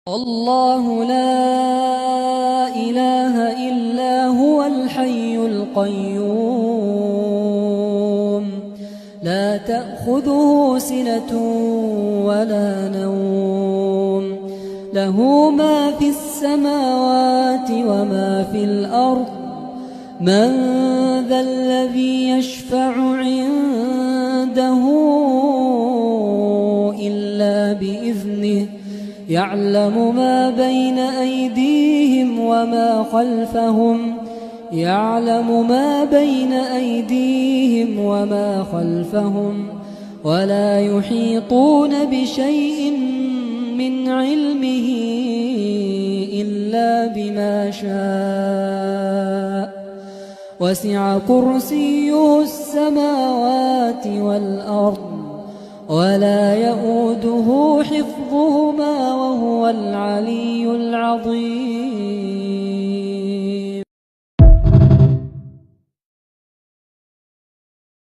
الله لا إله إلا هو الحي القيوم لا تأخذه سنة ولا نوم له ما في السماوات وما في الأرض من ذا الذي يشفع عنده إلا بإذنه يعلم ما بين أيديهم وما خلفهم ولا يحيطون بشيء من علمه إلا بما شاء وسع كرسيه السماوات والأرض ولا يؤوده حفظهما وهو العلي العظيم.